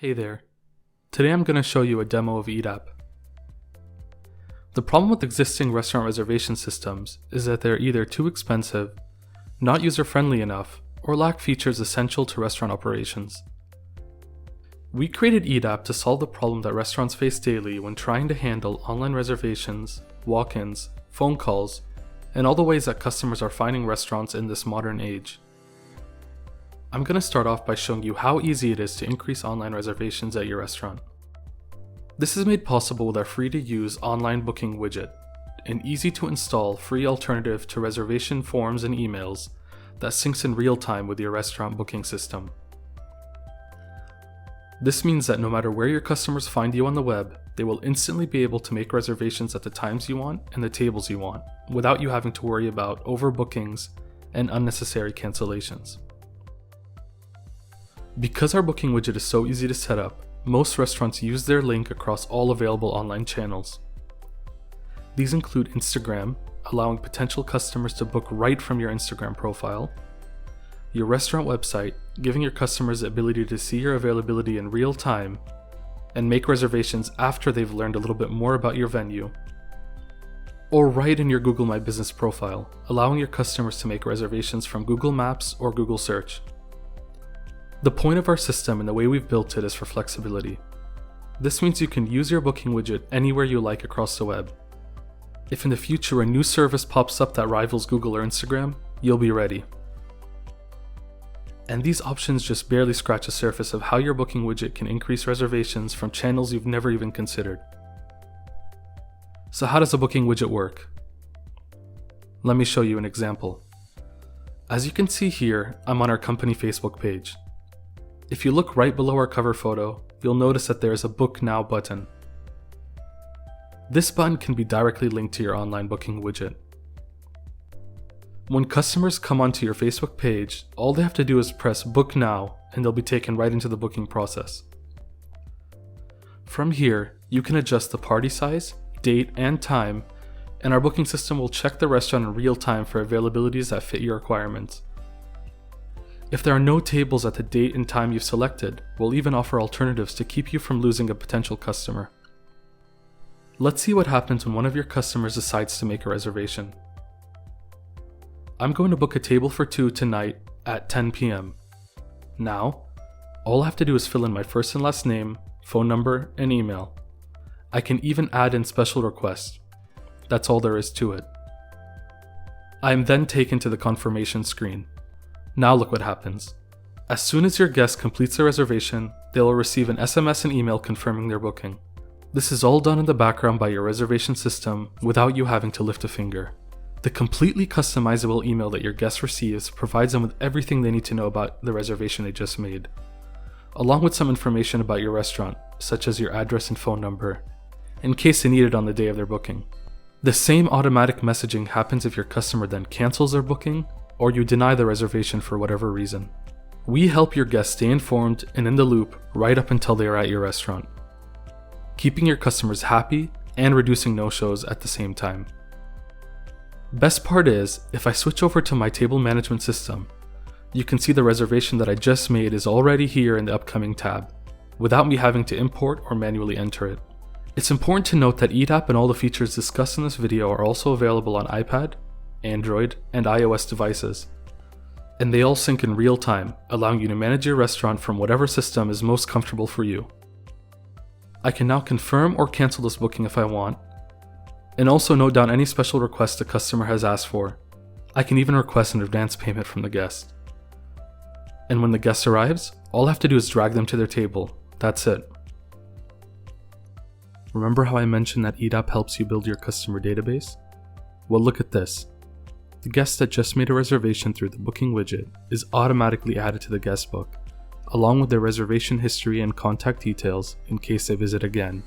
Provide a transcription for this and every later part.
Hey there. Today I'm going to show you a demo of EDAP. The problem with existing restaurant reservation systems is that they're either too expensive, not user-friendly enough, or lack features essential to restaurant operations. We created EDAP to solve the problem that restaurants face daily when trying to handle online reservations, walk-ins, phone calls, and all the ways that customers are finding restaurants in this modern age. I'm going to start off by showing you how easy it is to increase online reservations at your restaurant. This is made possible with our free-to-use online booking widget, an easy-to-install free alternative to reservation forms and emails that syncs in real time with your restaurant booking system. This means that no matter where your customers find you on the web, they will instantly be able to make reservations at the times you want and the tables you want, without you having to worry about overbookings and unnecessary cancellations. Because our booking widget is so easy to set up, most restaurants use their link across all available online channels. These include Instagram, allowing potential customers to book right from your Instagram profile, your restaurant website, giving your customers the ability to see your availability in real time, and make reservations after they've learned a little bit more about your venue, or right in your Google My Business profile, allowing your customers to make reservations from Google Maps or Google Search. The point of our system and the way we've built it is for flexibility. This means you can use your booking widget anywhere you like across the web. If in the future a new service pops up that rivals Google or Instagram, you'll be ready. And these options just barely scratch the surface of how your booking widget can increase reservations from channels you've never even considered. So how does a booking widget work? Let me show you an example. As you can see here, I'm on our company Facebook page. If you look right below our cover photo, you'll notice that there is a Book Now button. This button can be directly linked to your online booking widget. When customers come onto your Facebook page, all they have to do is press Book Now and they'll be taken right into the booking process. From here, you can adjust the party size, date, and time, and our booking system will check the restaurant in real time for availabilities that fit your requirements. If there are no tables at the date and time you've selected, we'll even offer alternatives to keep you from losing a potential customer. Let's see what happens when one of your customers decides to make a reservation. I'm going to book a table for 2 tonight at 10 p.m. Now, all I have to do is fill in my first and last name, phone number, and email. I can even add in special requests. That's all there is to it. I am then taken to the confirmation screen. Now look what happens. As soon as your guest completes their reservation, they will receive an SMS and email confirming their booking. This is all done in the background by your reservation system without you having to lift a finger. The completely customizable email that your guest receives provides them with everything they need to know about the reservation they just made, along with some information about your restaurant, such as your address and phone number, in case they need it on the day of their booking. The same automatic messaging happens if your customer then cancels their booking or you deny the reservation for whatever reason. We help your guests stay informed and in the loop right up until they are at your restaurant, keeping your customers happy and reducing no-shows at the same time. Best part is, if I switch over to my table management system, you can see the reservation that I just made is already here in the upcoming tab, without me having to import or manually enter it. It's important to note that EDAP and all the features discussed in this video are also available on iPad, Android, and iOS devices. And they all sync in real time, allowing you to manage your restaurant from whatever system is most comfortable for you. I can now confirm or cancel this booking if I want, and also note down any special requests the customer has asked for. I can even request an advance payment from the guest. And when the guest arrives, all I have to do is drag them to their table. That's it. Remember how I mentioned that EDAP helps you build your customer database? Well, look at this. The guest that just made a reservation through the booking widget is automatically added to the guest book, along with their reservation history and contact details in case they visit again,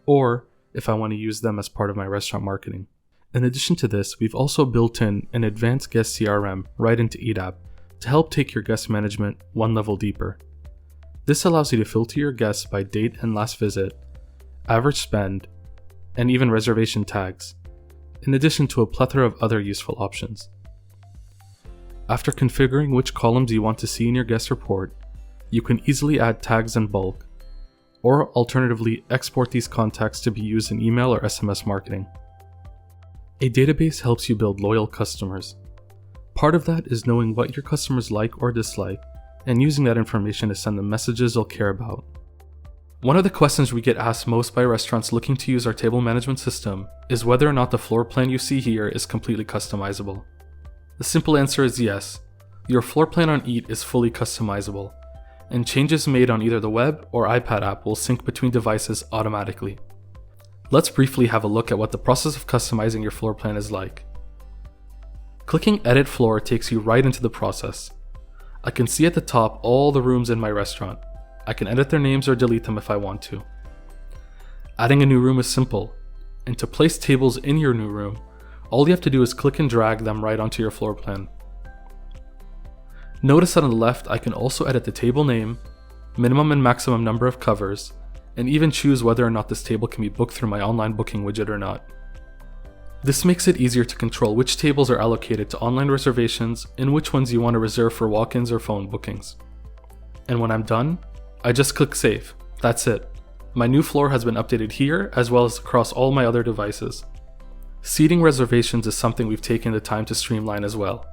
or if I want to use them as part of my restaurant marketing. In addition to this, we've also built in an advanced guest CRM right into EDAP to help take your guest management one level deeper. This allows you to filter your guests by date and last visit, average spend, and even reservation tags, in addition to a plethora of other useful options. After configuring which columns you want to see in your guest report, you can easily add tags in bulk, or alternatively, export these contacts to be used in email or SMS marketing. A database helps you build loyal customers. Part of that is knowing what your customers like or dislike, and using that information to send them messages they'll care about. One of the questions we get asked most by restaurants looking to use our table management system is whether or not the floor plan you see here is completely customizable. The simple answer is yes. Your floor plan on Eat is fully customizable, and changes made on either the web or iPad app will sync between devices automatically. Let's briefly have a look at what the process of customizing your floor plan is like. Clicking Edit Floor takes you right into the process. I can see at the top all the rooms in my restaurant. I can edit their names or delete them if I want to. Adding a new room is simple, and to place tables in your new room, all you have to do is click and drag them right onto your floor plan. Notice that on the left, I can also edit the table name, minimum and maximum number of covers, and even choose whether or not this table can be booked through my online booking widget or not. This makes it easier to control which tables are allocated to online reservations and which ones you want to reserve for walk-ins or phone bookings. And when I'm done, I just click Save. That's it. My new floor has been updated here as well as across all my other devices. Seating reservations is something we've taken the time to streamline as well.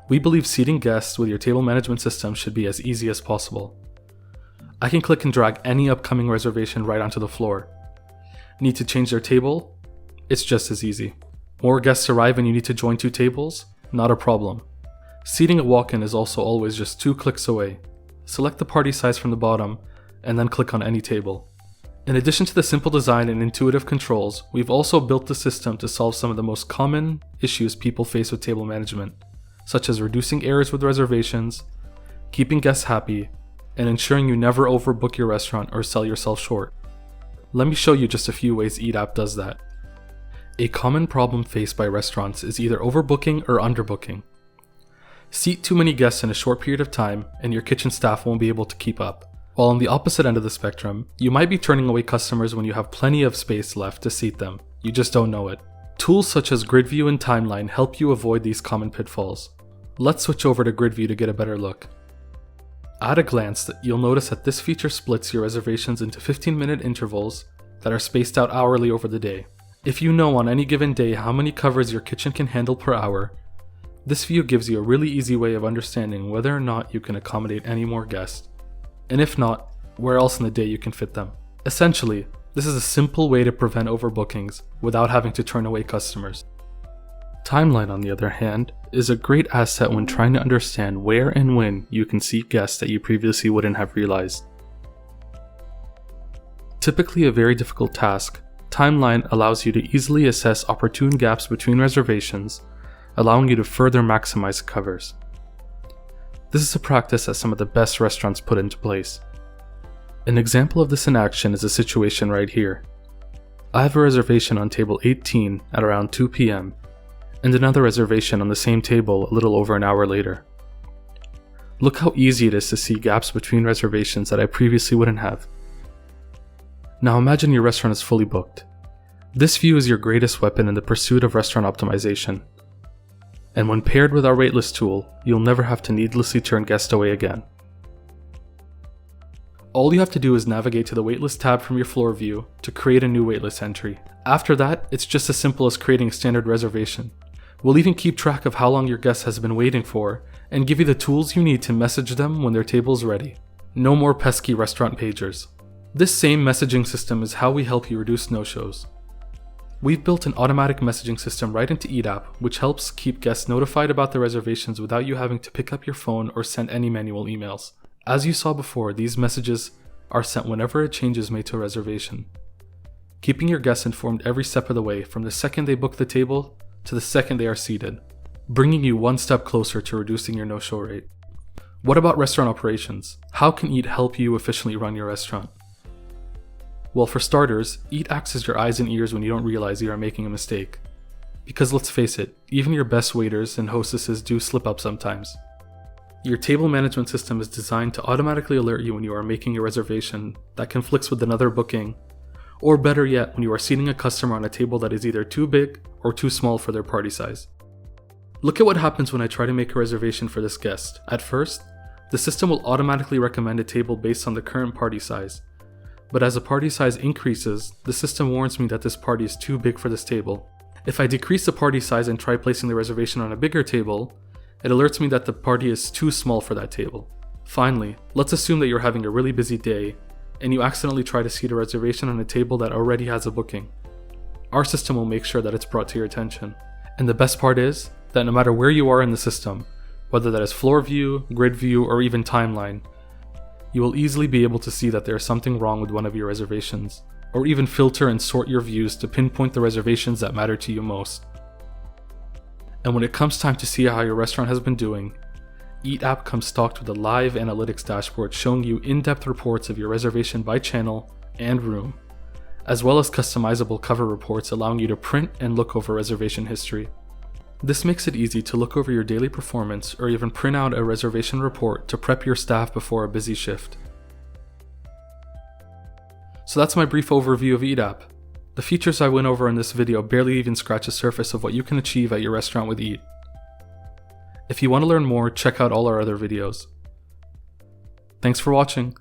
We believe seating guests with your table management system should be as easy as possible. I can click and drag any upcoming reservation right onto the floor. Need to change their table? It's just as easy. More guests arrive and you need to join 2 tables? Not a problem. Seating a walk-in is also always just 2 clicks away. Select the party size from the bottom, and then click on any table. In addition to the simple design and intuitive controls, we've also built the system to solve some of the most common issues people face with table management, such as reducing errors with reservations, keeping guests happy, and ensuring you never overbook your restaurant or sell yourself short. Let me show you just a few ways Eat app does that. A common problem faced by restaurants is either overbooking or underbooking. Seat too many guests in a short period of time and your kitchen staff won't be able to keep up. While on the opposite end of the spectrum, you might be turning away customers when you have plenty of space left to seat them. You just don't know it. Tools such as Grid View and Timeline help you avoid these common pitfalls. Let's switch over to Grid View to get a better look. At a glance, you'll notice that this feature splits your reservations into 15-minute intervals that are spaced out hourly over the day. If you know on any given day how many covers your kitchen can handle per hour, this view gives you a really easy way of understanding whether or not you can accommodate any more guests, and if not, where else in the day you can fit them. Essentially, this is a simple way to prevent overbookings without having to turn away customers. Timeline, on the other hand, is a great asset when trying to understand where and when you can seat guests that you previously wouldn't have realized. Typically a very difficult task, Timeline allows you to easily assess opportune gaps between reservations, allowing you to further maximize covers. This is a practice that some of the best restaurants put into place. An example of this in action is a situation right here. I have a reservation on table 18 at around 2 p.m. and another reservation on the same table a little over an hour later. Look how easy it is to see gaps between reservations that I previously wouldn't have. Now imagine your restaurant is fully booked. This view is your greatest weapon in the pursuit of restaurant optimization. And when paired with our waitlist tool, you'll never have to needlessly turn guests away again. All you have to do is navigate to the waitlist tab from your floor view to create a new waitlist entry. After that, it's just as simple as creating a standard reservation. We'll even keep track of how long your guest has been waiting for and give you the tools you need to message them when their table's ready. No more pesky restaurant pagers. This same messaging system is how we help you reduce no-shows. We've built an automatic messaging system right into Eat app, which helps keep guests notified about the reservations without you having to pick up your phone or send any manual emails. As you saw before, these messages are sent whenever a change is made to a reservation, keeping your guests informed every step of the way from the second they book the table to the second they are seated, bringing you one step closer to reducing your no-show rate. What about restaurant operations? How can Eat help you efficiently run your restaurant? Well, for starters, Eat acts as your eyes and ears when you don't realize you are making a mistake. Because let's face it, even your best waiters and hostesses do slip up sometimes. Your table management system is designed to automatically alert you when you are making a reservation that conflicts with another booking, or better yet, when you are seating a customer on a table that is either too big or too small for their party size. Look at what happens when I try to make a reservation for this guest. At first, the system will automatically recommend a table based on the current party size. but as the party size increases, the system warns me that this party is too big for this table. If I decrease the party size and try placing the reservation on a bigger table, it alerts me that the party is too small for that table. Finally, let's assume that you're having a really busy day, and you accidentally try to seat a reservation on a table that already has a booking. Our system will make sure that it's brought to your attention. And the best part is that no matter where you are in the system, whether that is floor view, grid view, or even timeline, you will easily be able to see that there is something wrong with one of your reservations, or even filter and sort your views to pinpoint the reservations that matter to you most. And when it comes time to see how your restaurant has been doing, Eat app comes stocked with a live analytics dashboard showing you in-depth reports of your reservation by channel and room, as well as customizable cover reports allowing you to print and look over reservation history. This makes it easy to look over your daily performance or even print out a reservation report to prep your staff before a busy shift. So that's my brief overview of Eat app. The features I went over in this video barely even scratch the surface of what you can achieve at your restaurant with Eat. If you want to learn more, check out all our other videos. Thanks for watching.